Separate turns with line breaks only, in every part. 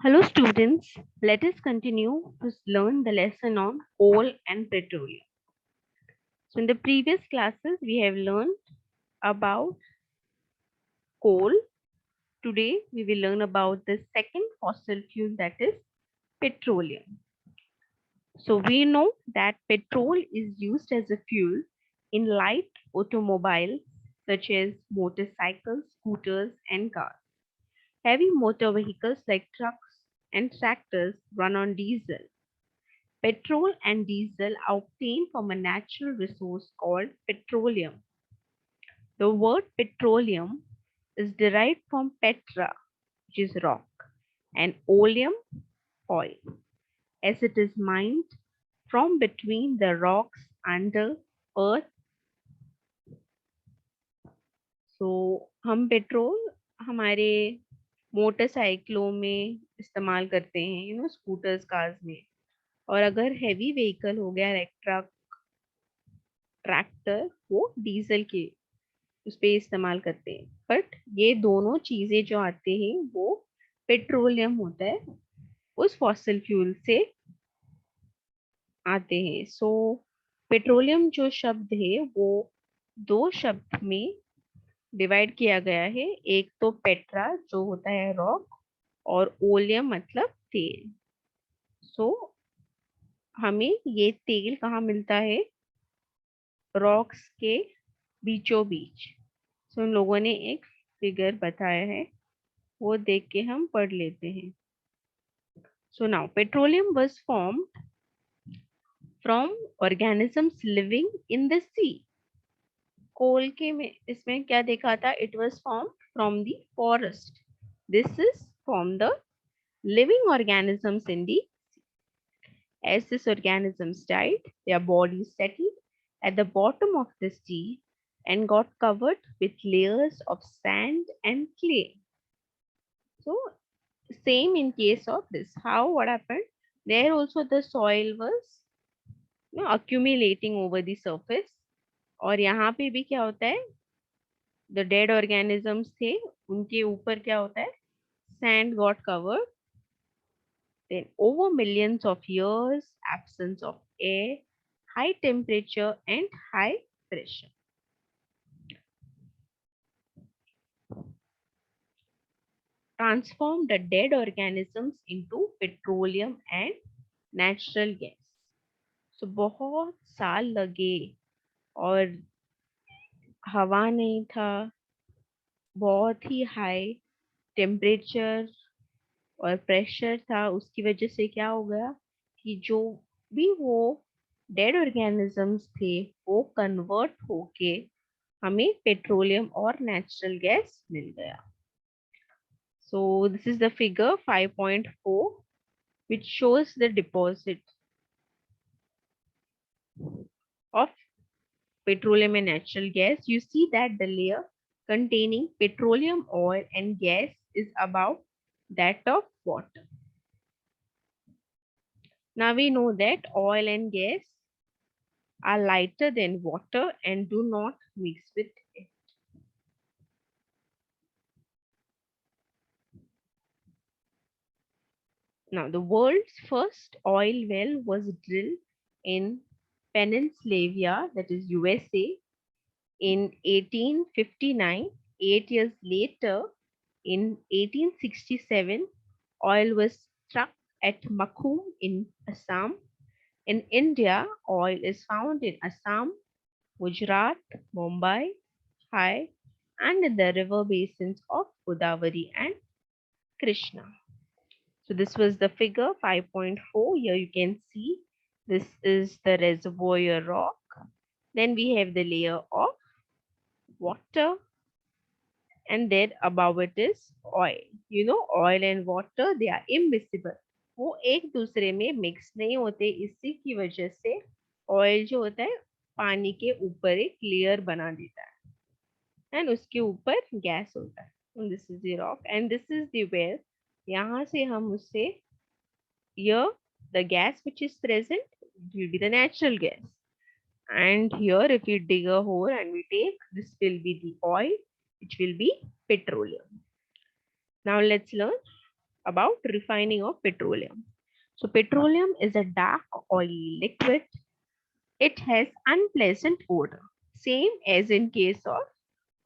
Hello students, let us continue to learn the lesson on coal and petroleum. So in the previous classes we have learned about coal. Today we will learn about the second fossil fuel, that is petroleum. So we know that petrol is used as a fuel in light automobiles such as motorcycles, scooters and cars. Heavy motor vehicles like trucks and tractors run on diesel. Petrol and diesel are obtained from a natural resource called petroleum. The word petroleum is derived from petra, which is rock, and oleum, oil, as it is mined from between the rocks under earth. So हम petrol हमारे मोटरसाइकिलों में इस्तेमाल करते हैं, scooters, cars में. और अगर हैवी व्हीकल हो गया, लाइक ट्रक, ट्रैक्टर, वो डीजल के उस पे इस्तेमाल करते हैं. बट ये दोनों चीजें जो आते हैं वो पेट्रोलियम होता है, उस फॉसिल फ्यूल से आते हैं. सो पेट्रोलियम जो शब्द है वो दो शब्द में डिवाइड किया गया है. एक तो पेट्रा जो होता है रॉक, और ओलियम मतलब तेल. सो हमें ये तेल कहाँ मिलता है? रॉक्स के बीचों बीच. सो उन लोगों ने एक फिगर बताया है, वो देख के हम पढ़ लेते हैं. So now petroleum was formed from organisms living in the sea. कोल के में इसमें क्या देखा था? It was formed from the forest. This is from the living organisms in the. As these organisms died, their bodies settled at the bottom of the sea and got covered with layers of sand and clay. So same in case of this. How, what happened? There also the soil was accumulating over the surface. और यहाँ पे भी क्या होता है? The dead organisms थे, उनके ऊपर क्या होता है? Sand got covered. Then over millions of years, absence of air, high temperature and high pressure transformed the dead organisms into petroleum and natural gas. So बहुत साल लगे, और हवा नहीं था, बहुत ही हाई टेम्परेचर और प्रेशर था. उसकी वजह से क्या हो गया कि जो भी वो डेड ऑर्गेनिजम्स थे वो कन्वर्ट होके हमें पेट्रोलियम और नेचुरल गैस मिल गया. So this is the figure 5.4 which shows the deposit of petroleum and natural gas. You see that the layer containing petroleum oil and gas is about that of water. Now we know that oil and gas are lighter than water and do not mix with it. Now the world's first oil well was drilled in Pennsylvania, that is USA, in 1859. 8 years later, in 1867, oil was struck at Makhum in Assam. In India, oil is found in Assam, Gujarat, Mumbai, Hai, and in the river basins of Godavari and Krishna. So this was the figure 5.4. Here you can see this is the reservoir rock. Then we have the layer of water, and then above it is oil. You know, oil and water, they are immiscible. वो एक दूसरे में mix नहीं होते. इसी की वजह से ऑयल जो होता है पानी के ऊपर एक लेयर बना देता है, एंड उसके ऊपर गैस होता है. This is the rock and this is the well. यहाँ से हम उससे, here the gas which is present will be the natural gas, and here if we dig a hole and we take, this will be the oil which will be petroleum. Now let's learn about refining of petroleum. So petroleum is a dark oily liquid. It has unpleasant odor, same as in case of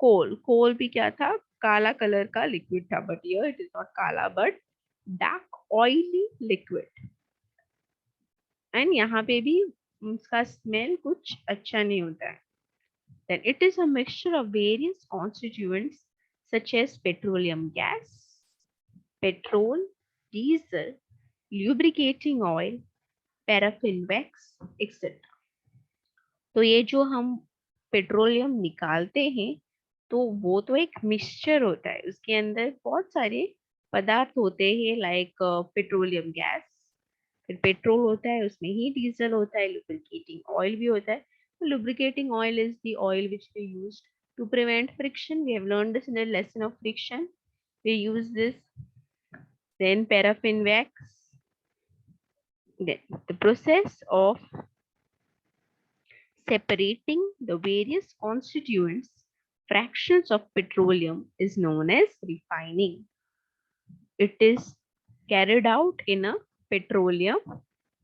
coal. Coal भी क्या था, काला colour का liquid था, but here it is not काला but dark oily liquid. And यहाँ पे भी उसका smell कुछ अच्छा नहीं होता है. Then it is a mixture of various constituents such as petroleum gas, petrol, diesel, lubricating oil, paraffin wax, etc. तो ये जो हम पेट्रोलियम निकालते हैं तो वो तो एक मिक्सचर होता है, उसके अंदर बहुत सारे पदार्थ होते हैं, लाइक पेट्रोलियम गैस, फिर पेट्रोल होता है, उसमें ही डीजल होता है, लुब्रिकेटिंग ऑयल भी होता है. Lubricating oil is the oil which we use to prevent friction. We have learned this in the lesson of friction. We use this. Then paraffin wax. Then the process of separating the various constituents, fractions of petroleum is known as refining. It is carried out in a petroleum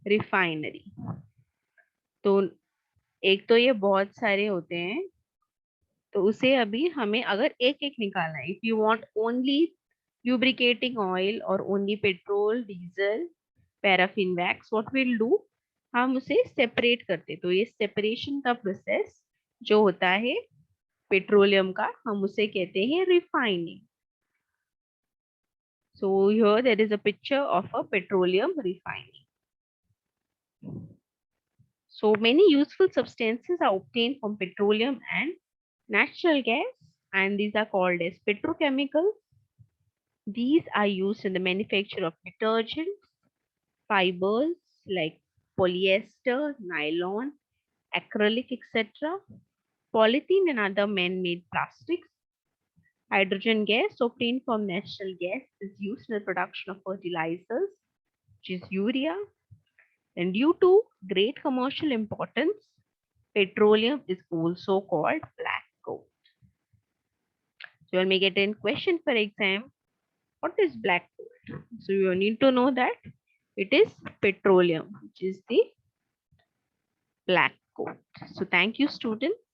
refinery. तो एक तो ये बहुत सारे होते हैं, तो उसे अभी हमें अगर एक एक निकालना है, if you want only lubricating oil or only petrol, diesel, paraffin wax, what we'll do, हम उसे सेपरेट करते. तो ये सेपरेशन का प्रोसेस जो होता है पेट्रोलियम का, हम उसे कहते हैं refining. So here there is a picture of a petroleum refining. So many useful substances are obtained from petroleum and natural gas, and these are called as petrochemicals. These are used in the manufacture of detergents, fibers like polyester, nylon, acrylic, etc., polythene and other man-made plastics. Hydrogen gas obtained from natural gas is used in the production of fertilizers, which is urea. And due to great commercial importance, petroleum is also called black gold. So you may get a question for exam, what is black gold? So you need to know that it is petroleum, which is the black gold. So thank you, students.